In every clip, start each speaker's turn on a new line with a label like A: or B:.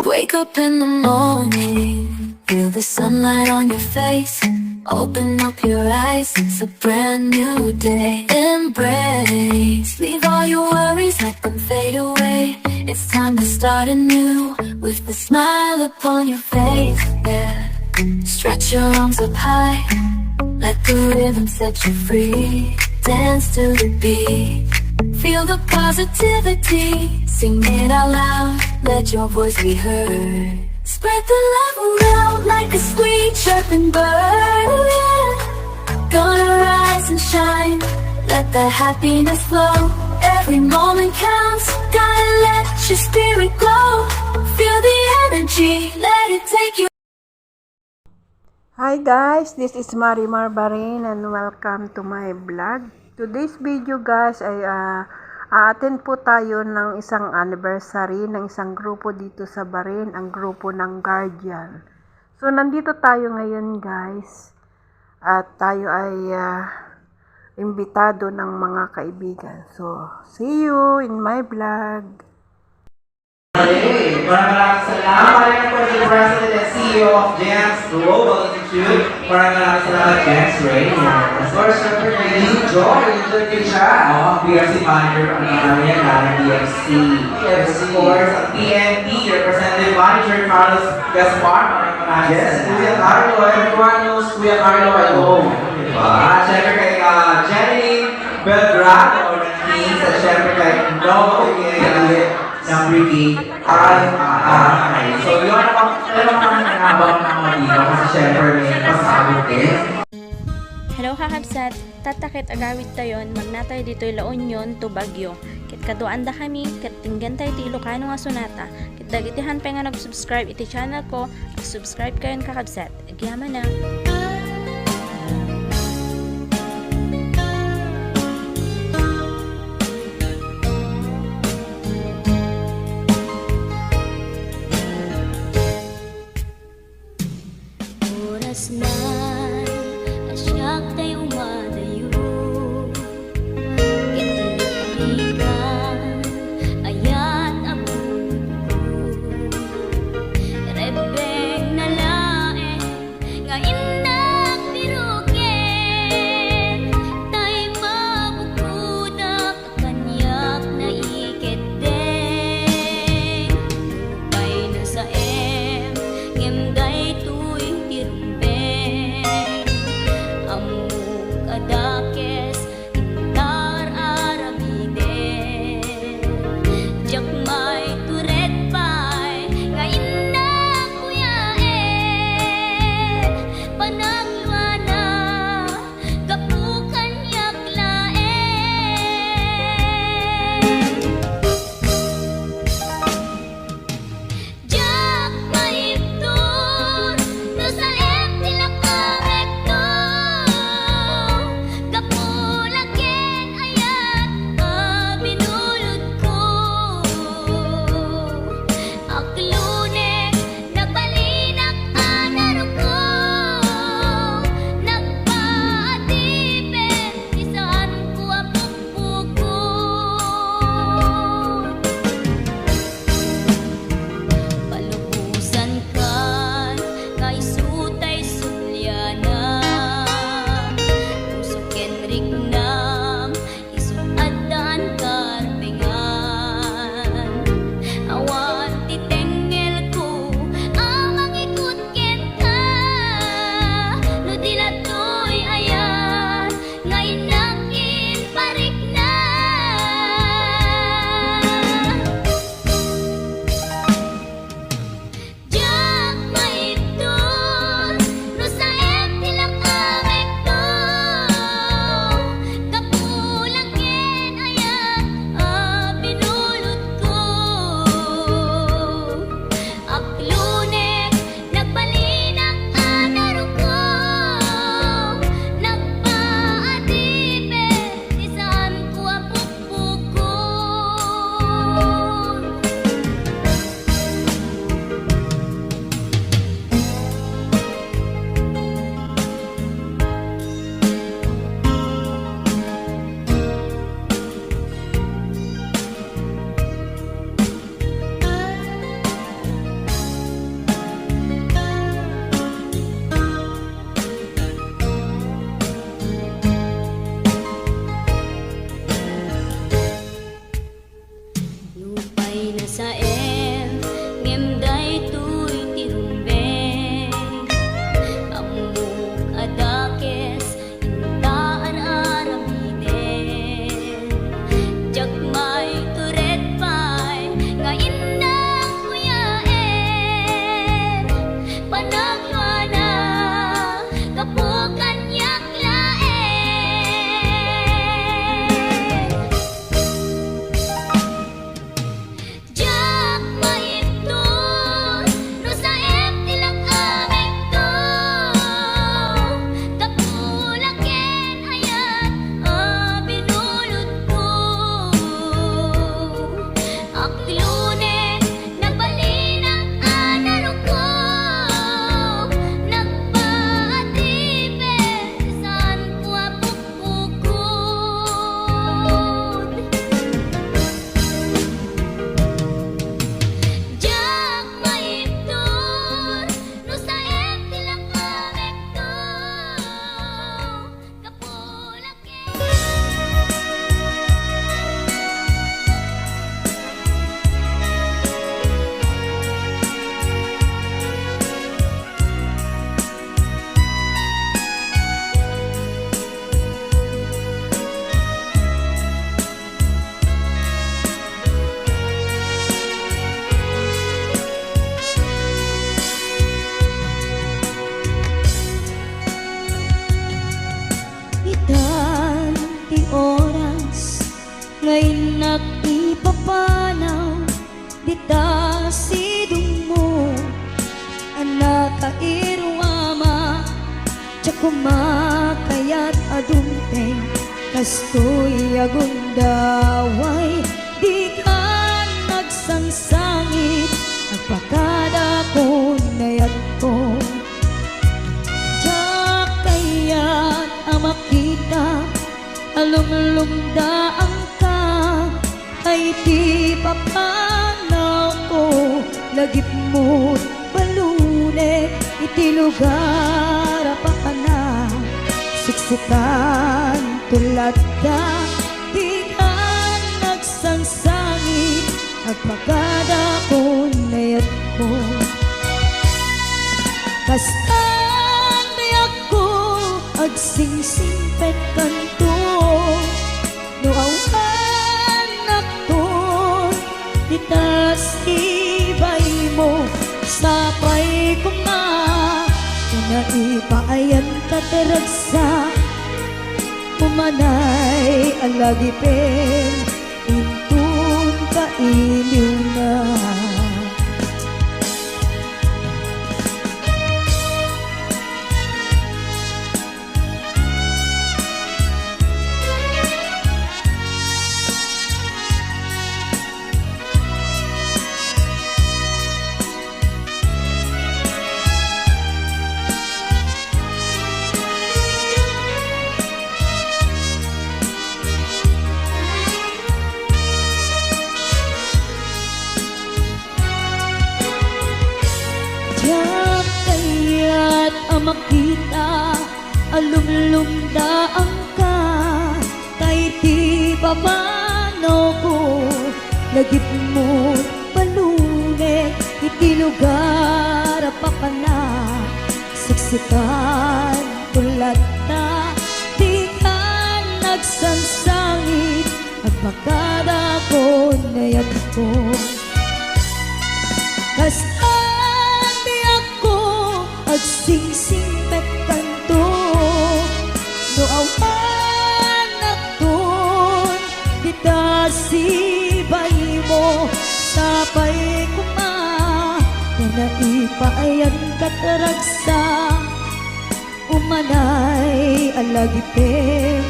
A: Wake up in the morning, feel the sunlight on your face. Open up your eyes, it's a brand new day. Embrace, leave all your worries, let them fade away. It's time to start anew, with a smile upon your face, yeah. Stretch your arms up high, let the rhythm set you free. Dance to the beat, feel the positivity. Sing it out loud, let your voice be heard. Spread the love around like a sweet chirping bird, oh yeah. Gonna rise and shine, let the happiness flow. Every moment counts, gotta let your spirit glow. Feel the energy, let it take you.
B: Hi guys, this is Marimar Barin and welcome to my vlog. Today's video guys ay attend po tayo ng isang anniversary ng isang grupo dito sa Barin, ang grupo ng Guardian. So nandito tayo ngayon guys at tayo ay imbitado ng mga kaibigan. So see you in my vlog.
C: Maraming salamat po si President and CEO of GEMS Global Institute. Maraming salamat, GEMS Ray. Of course, syempre kay Joy, enjoy ko siya. BRC Manager ang area ng BFC. Of course, ang PNP, Representative Manager Carlos Gaspar. Yes, Kuya Carlo. Everyone knows Kuya Carlo at home. At syempre kay Jenny Belgrado or ng Kings. At syempre kay Nova Piguet ng Brigade. So yun naman kami nangabang ng mga dito kasi syempre may pasabot din.
D: Hello kakabsat, tatakit agawid tayon, magnatay dito'y La Union to Baguio. Kit kaduan da kami, kit tinggan tayo ti Ilocano nga sonata. Kit dagitihan pa nga nag-subscribe iti channel ko, subscribe kayon kakabsat. Agyaman na!
A: Oras na, asyak tayo madayo. Italikan, ayat ako. Rebeng na lae, nga indak birukin. Tay mabukudak, kanyak na iketeng. Upay na sa ngimday tuy tirumbeng. Amuk adakes, intar aramiden. Jak may turet pay, nga indak kuyae. Panagluana, kapukan yak laeng. Jak maipto
E: kumakayat adumpeng kastoy agundaway di ka nagsangsangit agpakada ko nayat ko tiyak kayat ang makita alumlumdaan ka ay di papanaw ko lagip mo't balune iti lugar pa ka na siksikan tulad ka di ka nagsangsangit agpagada ko nayat ko kastan dayak ko agsingsing pet kanto no awan nakton itas ibay mo sapay ko nga naipayan tataragsa pumanay alagipin intun kailiw na tiyak kaya't ang makita alumlumdaan ka kay di babano ko lagip mo't palunek iti lugar pa ka na siksikan tulad na di ka nagsangsangit agpakada ko nayat ko kastan di ako agsingsing pet kanto no awan nakton kita sibay mo sapay kuma na naipayan kataragsa umanay alagipin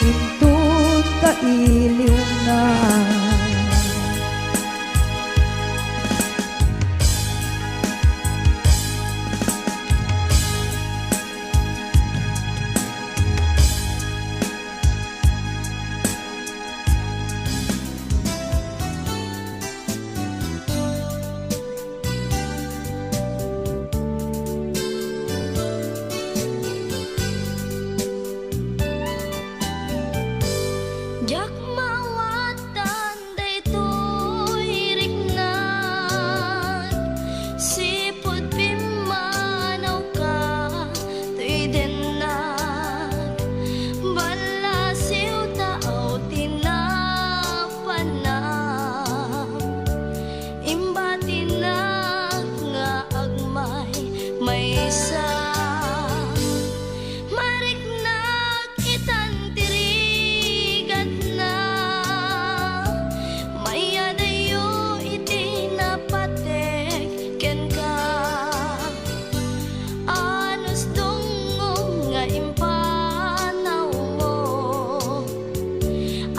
E: intun kailiw na
A: Jak mawatan daytoy riknat sipud pimanaw ka tuy denat balasiw tao tinapanam imbatinak nga agmay maysa mariknak itan tirigat na maya dayo iti napatek ken ka anos dungog nga impanaw mo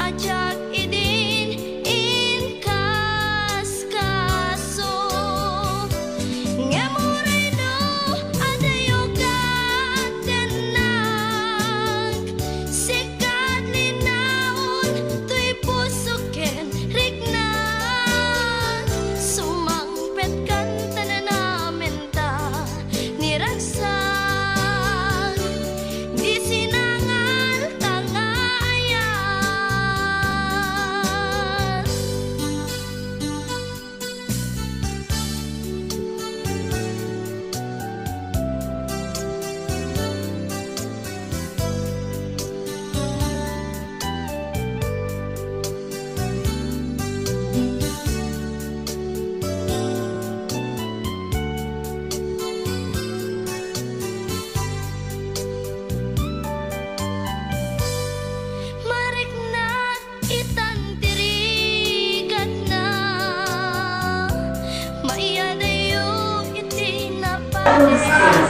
A: ajak idin inkas kaso ngemuray no adayo katenang sikat linaon tuy pusuken rignan sumangpet kan tananamen ta niragsak di sinangal tangayan mariknak itan tirigat na maya dayo iti napatek